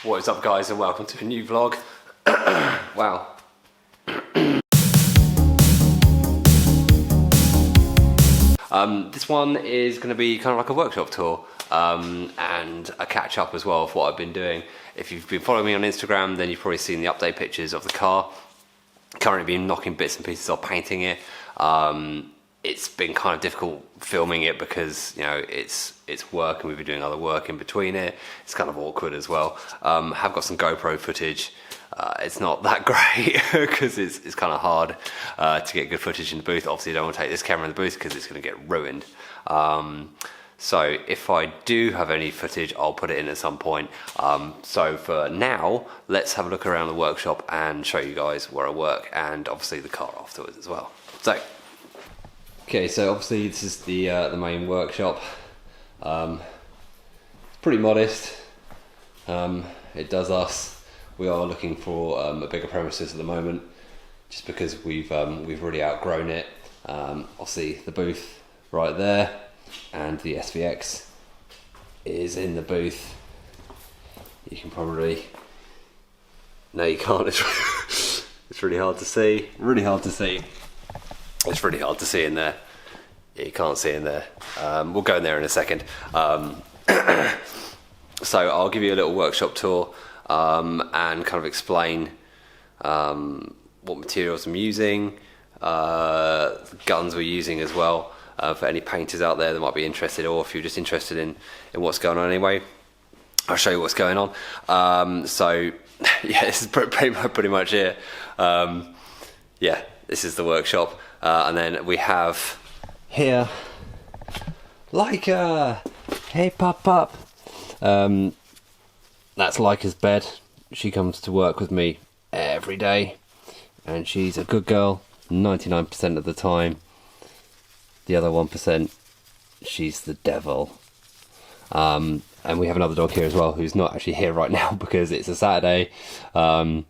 What is up, guys, and welcome to a new vlog. Wow. This one is going to be kind of like a workshop tour and a catch up as well of what I've been doing. If you've been following me on Instagram, then you've probably seen the update pictures of the car. Currently been knocking bits and pieces off, painting it. It's been kind of difficult filming it because, you know, it's work and we've been doing other work in between it. It's kind of awkward as well. Have got some GoPro footage. It's not that great because it's kind of hard to get good footage in the booth. Obviously, I don't want to take this camera in the booth because it's going to get ruined. So if I do have any footage, I'll put it in at some point. So for now, let's have a look around the workshop and show you guys where I work and obviously the car afterwards as well. So, okay, so obviously this is the main workshop. It's pretty modest. It does us. We are looking for a bigger premises at the moment, just because we've really outgrown it. Obviously the booth right there, and the SVX is in the booth. You can probably, no you can't, it's really hard to see, it's really hard to see in there. Yeah, you can't see in there. We'll go in there in a second. So I'll give you a little workshop tour and kind of explain what materials I'm using, guns we're using as well, for any painters out there that might be interested, or if you're just interested in what's going on anyway, I'll show you what's going on. So yeah, this is pretty much it. Yeah, this is the workshop, and then we have here Leica. Hey, pop. That's Leica's bed. She comes to work with me every day, and she's a good girl 99% of the time. The other 1%, she's the devil. And we have another dog here as well, who's not actually here right now because it's a Saturday. And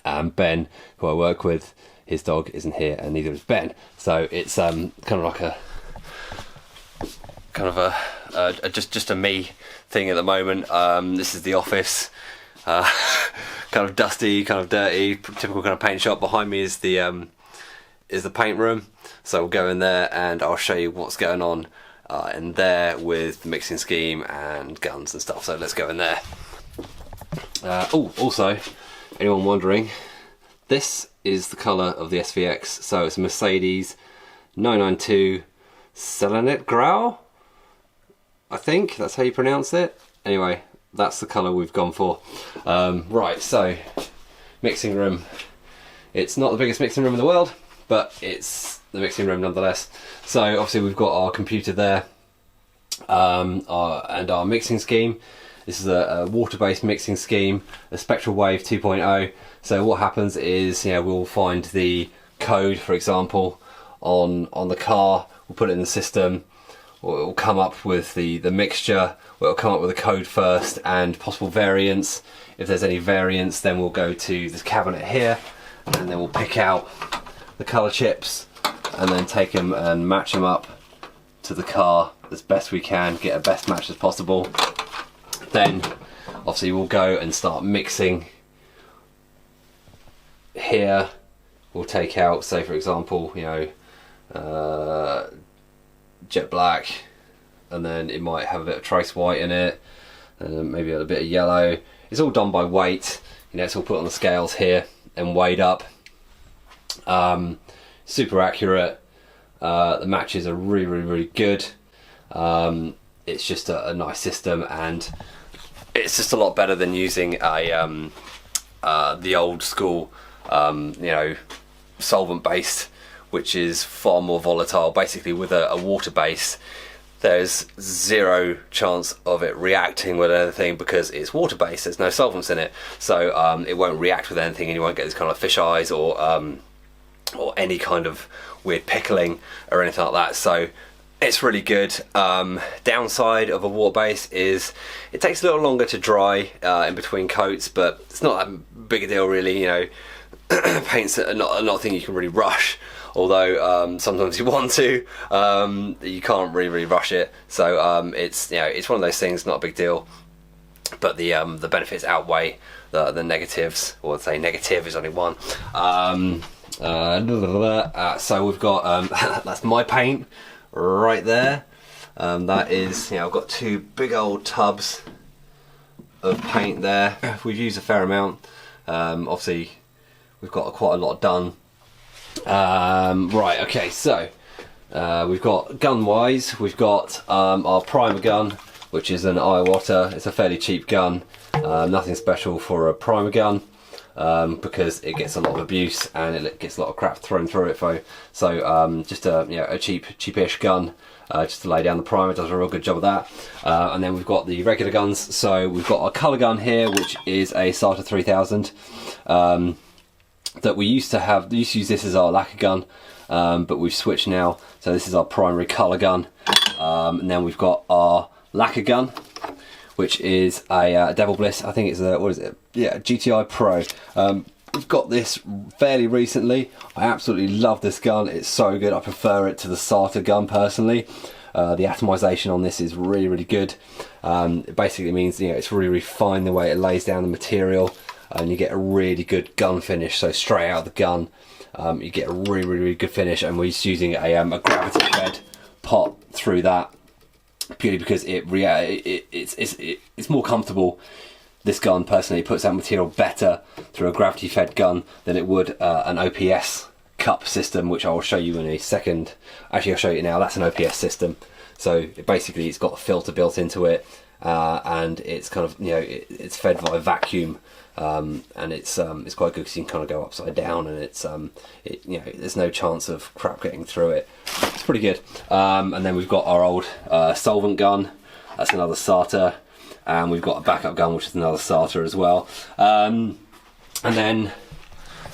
Ben, who I work with, his dog isn't here, and neither is Ben. So it's kind of like just a me thing at the moment. This is the office. Kind of dusty, kind of dirty, typical kind of paint shop. Behind me is the paint room, so we'll go in there and I'll show you what's going on in there with the mixing scheme and guns and stuff. So let's go in there. Oh, also, anyone wondering, this is the colour of the SVX. So it's a Mercedes 992 Selenet Grau, I think that's how you pronounce it. Anyway, that's the colour we've gone for. Right, so mixing room. It's not the biggest mixing room in the world, but it's the mixing room nonetheless. So obviously we've got our computer there, and our mixing scheme. This is a water-based mixing scheme, a Spectral Wave 2.0. So what happens is, you know, we'll find the code, for example, on the car. We'll put it in the system. Or it will come up with the mixture, or it'll come up with a code first and possible variants. If there's any variants, then we'll go to this cabinet here, and then we'll pick out the colour chips and then take them and match them up to the car as best we can, get a best match as possible. Then obviously we'll go and start mixing. Here we'll take out, say for example, you know, jet black, and then it might have a bit of trace white in it, and maybe a bit of yellow. It's all done by weight, you know, it's all put on the scales here and weighed up. Super accurate. The matches are really good. It's just a nice system, and it's just a lot better than using the old school, you know, solvent based, which is far more volatile. Basically with a water base, there's zero chance of it reacting with anything because it's water based, there's no solvents in it. So it won't react with anything, and you won't get this kind of fish eyes or any kind of weird pickling or anything like that. So it's really good. Downside of a water base is it takes a little longer to dry in between coats, but it's not that big a deal really, you know. Paints are not a thing you can really rush, although sometimes you want to. You can't really rush it. So it's, you know, it's one of those things, not a big deal. but the benefits outweigh the negatives, or I'd say negative is only one. So we've got that's my paint right there. That is, I've got 2 big old tubs of paint there. We've used a fair amount. Obviously we've got quite a lot done. Right, okay, so we've got gun wise, we've got our primer gun, which is an Iwata. It's a fairly cheap gun, nothing special for a primer gun, because it gets a lot of abuse and it gets a lot of crap thrown through it. So just a cheapish gun, just to lay down the primer. It does a real good job of that. And then we've got the regular guns. So we've got a colour gun here, which is a Sartor 3000, that we used to use this as our lacquer gun, but we've switched now. So this is our primary colour gun. And then we've got our lacquer gun, which is a Devil Bliss. I think it's a, what is it? Yeah, GTI Pro. We've got this fairly recently. I absolutely love this gun. It's so good. I prefer it to the Sartor gun personally. The atomization on this is really, really good. It basically means it's really refined the way it lays down the material, and you get a really good gun finish. So straight out of the gun, you get a really, really, really good finish. And we're just using a gravity fed pot through that, purely because it's more comfortable. This gun personally puts out material better through a gravity fed gun than it would an OPS cup system, which I will show you in a second. Actually, I'll show you now. That's an OPS system. So basically it's got a filter built into it, and it's kind of, it's fed via vacuum, and it's quite good because you can kind of go upside down, and there's no chance of crap getting through it. It's pretty good. And then we've got our old solvent gun. That's another Sartor. And we've got a backup gun, which is another Sartor as well. And then,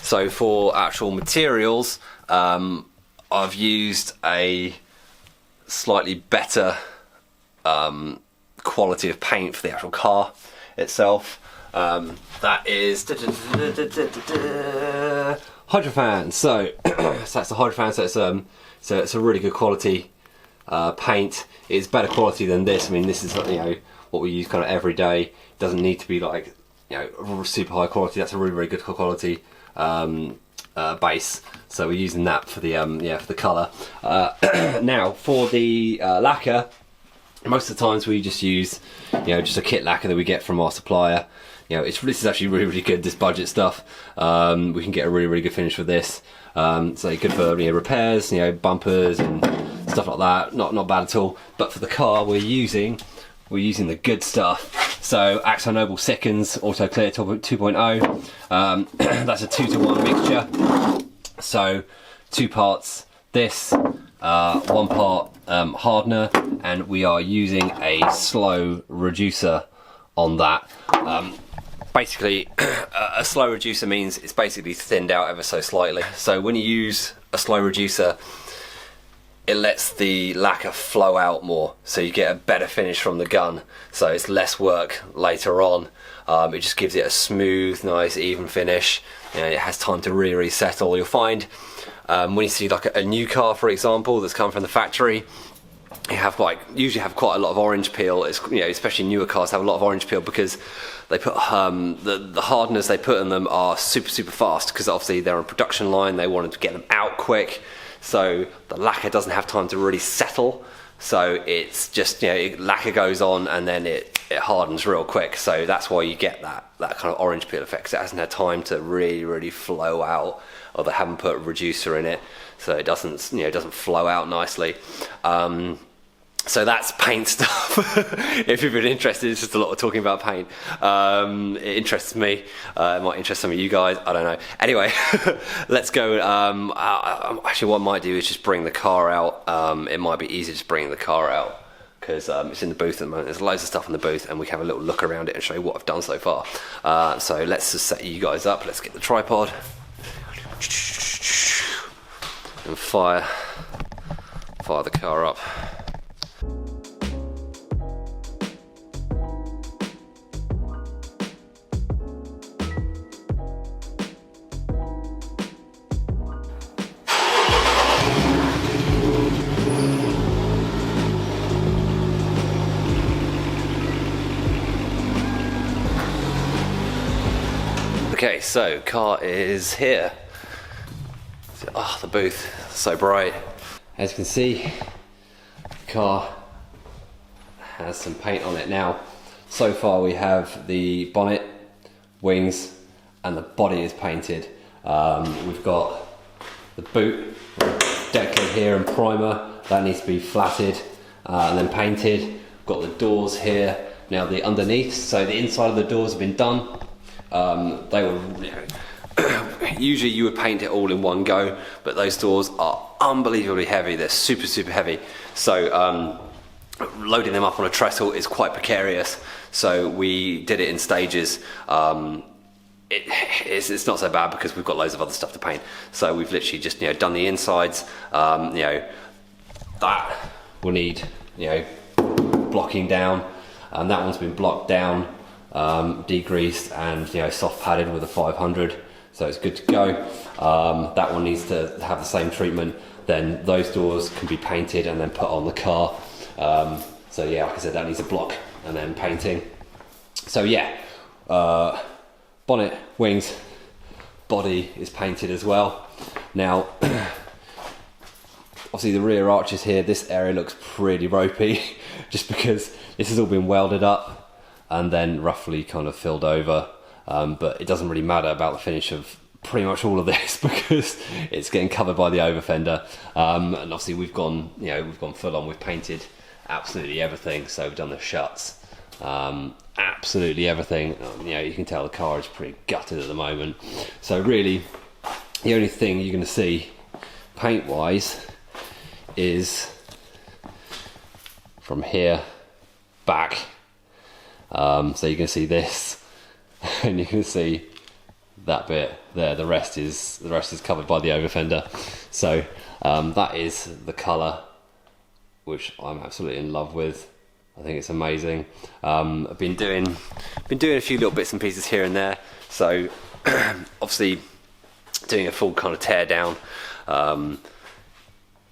so for actual materials, I've used a slightly better quality of paint for the actual car itself. That is Hydrofan. So that's a Hydrofan. So it's a really good quality paint. It's better quality than this. I mean, this is what we use kind of every day. It doesn't need to be like super high quality. That's a really, really good quality base. So we're using that for the for the colour. Now for the lacquer, most of the times we just use just a kit lacquer that we get from our supplier. This is actually really, really good, this budget stuff. We can get a really, really good finish with this. So good for repairs, bumpers and stuff like that. Not bad at all. But for the car, we're using the good stuff. So Axo Noble Seconds Auto Clear 2.0. That's a 2-to-1 mixture. So 2 parts this, 1 part hardener, and we are using a slow reducer on that. Basically, a slow reducer means it's basically thinned out ever so slightly. So when you use a slow reducer, it lets the lacquer flow out more, so you get a better finish from the gun. So it's less work later on. It just gives it a smooth, nice, even finish. It has time to really settle. You'll find when you see like a new car, for example, that's come from the factory, you have usually have quite a lot of orange peel. It's, especially newer cars have a lot of orange peel because they put the hardeners they put in them are super fast, because obviously they're on a production line. They wanted to get them out quick, so the lacquer doesn't have time to really settle. So it's just lacquer goes on and then it hardens real quick. So that's why you get that kind of orange peel effect, 'cause it hasn't had time to really flow out, or they haven't put a reducer in it, so it doesn't doesn't flow out nicely. So that's paint stuff. If you've been interested, it's just a lot of talking about paint. It interests me. It might interest some of you guys. I don't know. Anyway, let's go. Actually, what I might do is just bring the car out. It might be easier just bringing the car out, because it's in the booth at the moment. There's loads of stuff in the booth, and we can have a little look around it and show you what I've done so far. So let's just set you guys up. Let's get the tripod and fire the car up. Okay, so car is here. Oh, the booth, so bright. As you can see, the car has some paint on it now. So far we have the bonnet, wings, and the body is painted. We've got the boot, deck lid here and primer, that needs to be flatted and then painted. We've got the doors here, now the underneath, so the inside of the doors have been done. They were, usually you would paint it all in one go, but those doors are unbelievably heavy, they're super, super heavy. So loading them up on a trestle is quite precarious, so we did it in stages. It's not so bad because we've got loads of other stuff to paint, so we've literally just done the insides. That will need blocking down, and that one's been blocked down, degreased, and soft padded with a 500, so it's good to go. That one needs to have the same treatment. Then those doors can be painted and then put on the car. So yeah, like I said, that needs a block and then painting. So yeah, bonnet, wings, body is painted as well. Now, obviously the rear arches here, this area looks pretty ropey just because this has all been welded up and then roughly kind of filled over. But it doesn't really matter about the finish of pretty much all of this because it's getting covered by the over fender. And obviously we've gone full on, we've painted absolutely everything. So we've done the shuts, absolutely everything. You can tell the car is pretty gutted at the moment. So really the only thing you're going to see paint wise is from here back. So you can see this and you can see that bit there. The rest is covered by the over fender. So that is the colour, which I'm absolutely in love with. I think it's amazing. I've been doing a few little bits and pieces here and there. So obviously doing a full kind of tear down.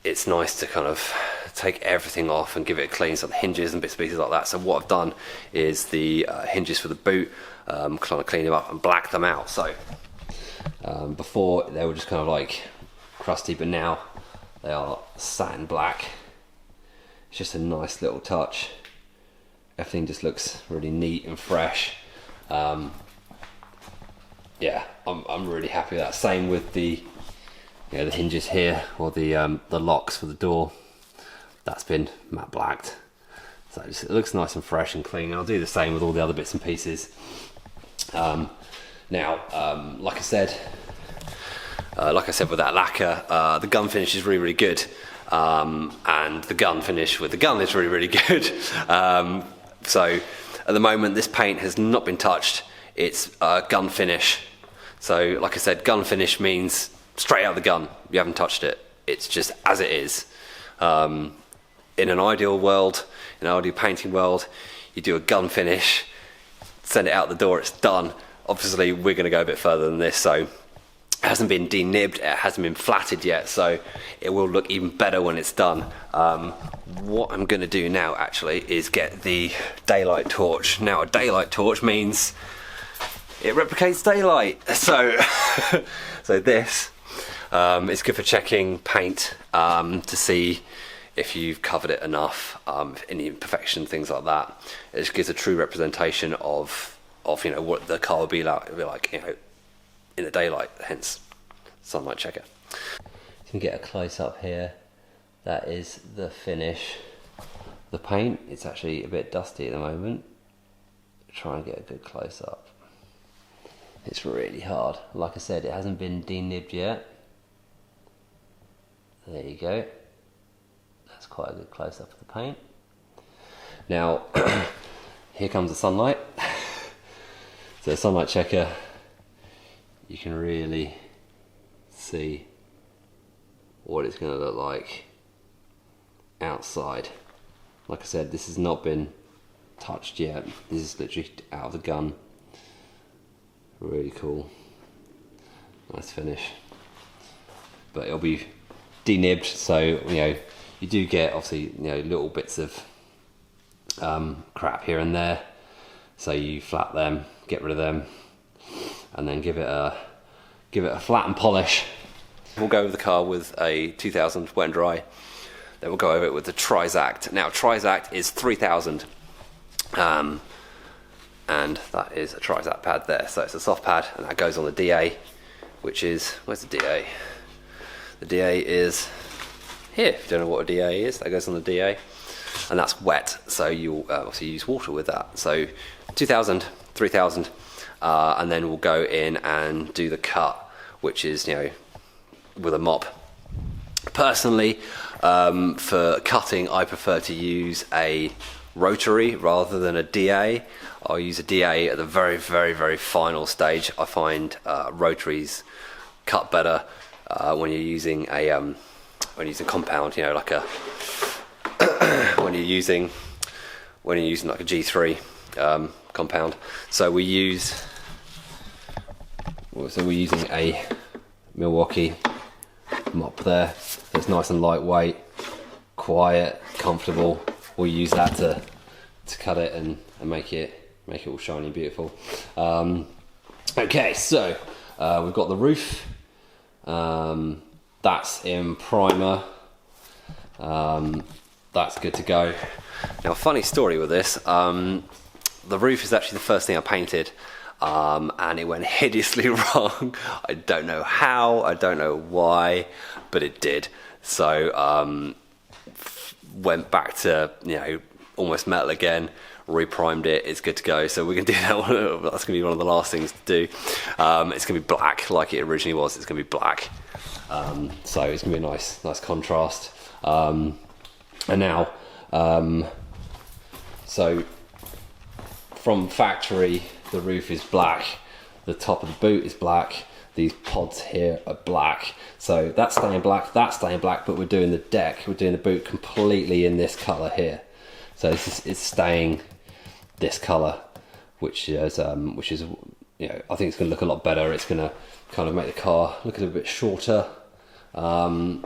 It's nice to kind of take everything off and give it a clean, so the hinges and bits and pieces like that. So what I've done is the hinges for the boot, kind of clean them up and black them out. So before they were just kind of like crusty, but now they are satin black. It's just a nice little touch. Everything just looks really neat and fresh. Yeah, I'm really happy with that. Same with the the hinges here, or the locks for the door. That's been matte blacked, so it looks nice and fresh and clean. And I'll do the same with all the other bits and pieces. Now, like I said with that lacquer, the gun finish is really, really good, and the gun finish with the gun is really, really good. So at the moment, this paint has not been touched. It's gun finish. So like I said, gun finish means straight out of the gun. You haven't touched it. It's just as it is. In an ideal world, in an ideal painting world, you do a gun finish, send it out the door, it's done. Obviously we're going to go a bit further than this, so it hasn't been denibbed, it hasn't been flatted yet, so it will look even better when it's done. What I'm going to do now actually is get the daylight torch. Now a daylight torch means it replicates daylight, so so this is good for checking paint, to see if you've covered it enough, any imperfection, things like that. It just gives a true representation of what the car will be like in the daylight, hence sunlight checker. You can get a close up here. That is the finish. The paint, it's actually a bit dusty at the moment. Try and get a good close up. It's really hard. Like I said, it hasn't been denibbed yet. There you go. That's quite a good close up of the paint. Now, here comes the sunlight. So the sunlight checker, you can really see what it's going to look like outside. Like I said, this has not been touched yet. This is literally out of the gun. Really cool. Nice finish. But it'll be denibbed, so you do get obviously little bits of crap here and there, so you flat them, get rid of them, and then give it a flat and polish. We'll go over the car with a 2000 wet and dry. Then we'll go over it with the Trizact. Now Trizact is 3000, and that is a Trizact pad there. So it's a soft pad, and that goes on the DA, which is, where's the DA? The DA is here. If you don't know what a DA is, that goes on the DA, and that's wet. So you'll obviously use water with that. So 2000, 3000, and then we'll go in and do the cut, which is, you know, with a mop. Personally, for cutting, I prefer to use a rotary rather than a DA. I'll use a DA at the very, very, very final stage. I find rotaries cut better when you're using a compound. You know, like a when you're using like a G3 compound. So we're using a Milwaukee mop there. It's nice and lightweight, quiet, comfortable. We'll use that to cut it and make it all shiny and beautiful. Okay, so we've got the roof. That's in primer. That's good to go. Now, a funny story with this. The roof is actually the first thing I painted, and it went hideously wrong. I don't know how, I don't know why, but it did. So went back to, you know, almost metal again, reprimed it. It's good to go. So we're gonna do that one. That's gonna be one of the last things to do. It's gonna be black like it originally was. It's gonna be black. So it's gonna be a nice contrast. And now, so from factory, the roof is black, the top of the boot is black, these pods here are black. So that's staying black, but we're doing the deck, we're doing the boot completely in this colour here. So it's staying this colour, which is you know, I think it's going to look a lot better. It's going to kind of make the car look a little bit shorter, and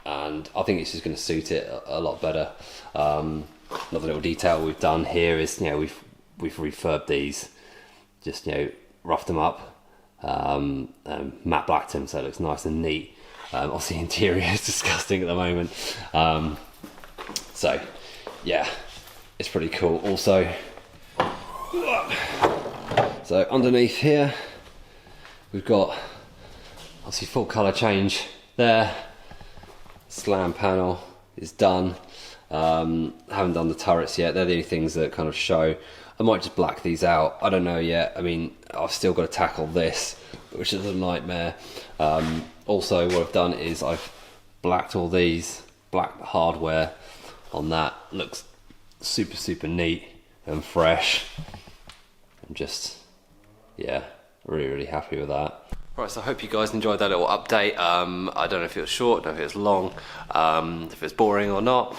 I think it's just going to suit it a lot better. Another little detail we've done here is, you know, we've refurbed these, just, you know, roughed them up, matte blacked them, so it looks nice and neat. Obviously, the interior is disgusting at the moment. So yeah, it's pretty cool. Also, so underneath here, we've got obviously full colour change there. Slam panel is done. Haven't done the turrets yet. They're the only things that kind of show. I might just black these out. I don't know yet. I mean, I've still got to tackle this, which is a nightmare. Also, what I've done is I've blacked all these, black hardware on that. Looks super, super neat and fresh. I'm just, yeah, really, really happy with that. Right, so I hope you guys enjoyed that little update. I don't know if it was short, I don't know if it was long, if it was boring or not.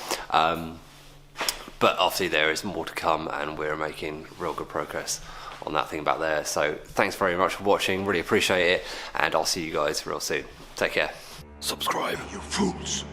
But obviously there is more to come, and we're making real good progress on that thing back there. So thanks very much for watching, really appreciate it, and I'll see you guys real soon. Take care. Subscribe. You fools.